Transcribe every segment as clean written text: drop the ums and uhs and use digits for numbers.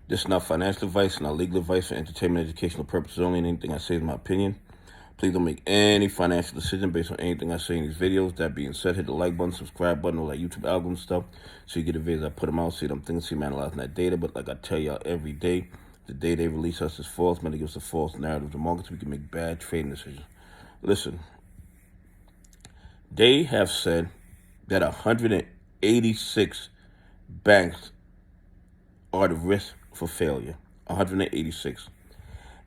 This is not financial advice, not legal advice, for entertainment, educational purposes only. And anything I say is my opinion. Please don't make any financial decision based on anything I say in these videos. That being said, hit the like button, subscribe button, all that YouTube algorithm stuff, so you get the videos I put them out, see what I'm thinking, see I'm analyzing that data. But like I tell y'all every day, the day they release us is false. Man, they give us a false narrative of the market so we can make bad trading decisions. Listen, they have said that 186 banks are at risk for failure. 186.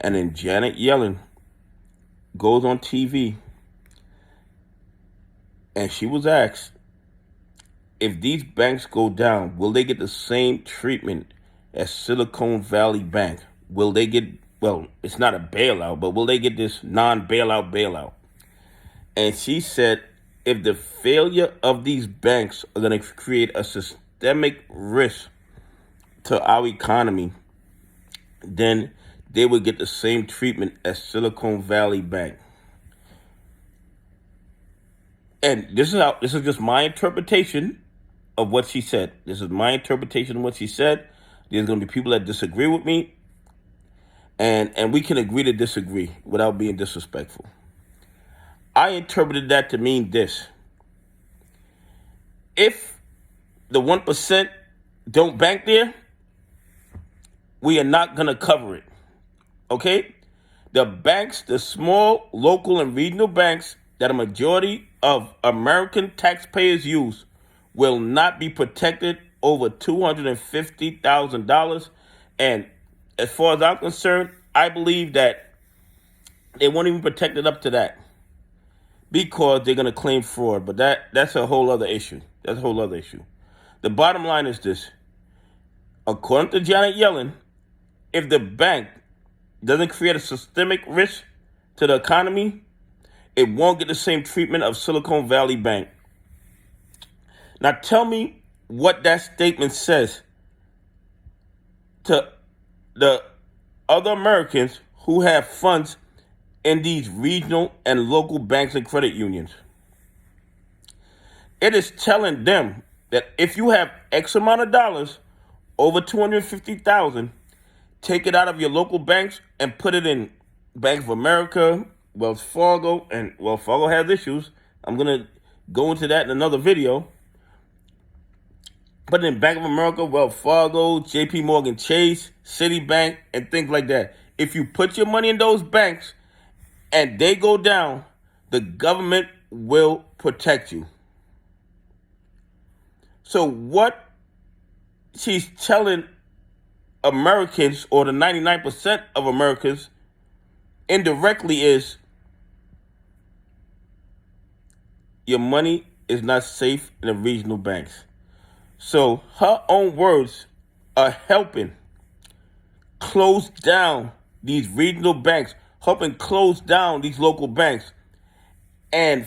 And then Janet Yellen goes on TV and she was asked, if these banks go down, will they get the same treatment as Silicon Valley Bank? Will they get, well, it's not a bailout, but will they get this non-bailout bailout? And she said, if the failure of these banks are going to create a systemic risk to our economy, then they would get the same treatment as Silicon Valley Bank. And this is just my interpretation of what she said. This is my interpretation of what she said. There's going to be people that disagree with me, and we can agree to disagree without being disrespectful. I interpreted that to mean this. If the 1% don't bank there, we are not going to cover it. Okay? The banks, the small, local, and regional banks that a majority of American taxpayers use will not be protected over $250,000. And as far as I'm concerned, I believe that they won't even protect it up to that because they're going to claim fraud. But that's a whole other issue. That's a whole other issue. The bottom line is this. According to Janet Yellen, if the bank doesn't create a systemic risk to the economy, it won't get the same treatment of Silicon Valley Bank. Now tell me what that statement says to the other Americans who have funds in these regional and local banks and credit unions. It is telling them that if you have X amount of dollars, over $250,000, take it out of your local banks and put it in Bank of America, Wells Fargo, and Wells Fargo has issues. I'm going to go into that in another video. But in Bank of America, Wells Fargo, JP Morgan Chase, Citibank, and things like that. If you put your money in those banks and they go down, the government will protect you. So what she's telling Americans, or the 99% of Americans, indirectly is your money is not safe in the regional banks. So her own words are helping close down these regional banks, helping close down these local banks, and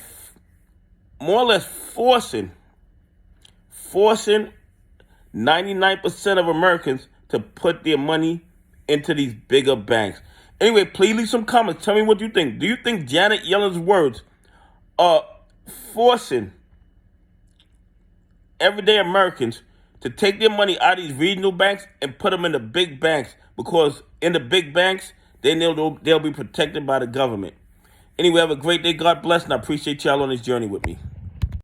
more or less forcing 99% of Americans to put their money into these bigger banks. Anyway, please leave some comments. Tell me what you think. Do you think Janet Yellen's words are forcing everyday Americans to take their money out of these regional banks and put them in the big banks? Because in the big banks, they'll be protected by the government. Anyway, have a great day. God bless, and I appreciate y'all on this journey with me.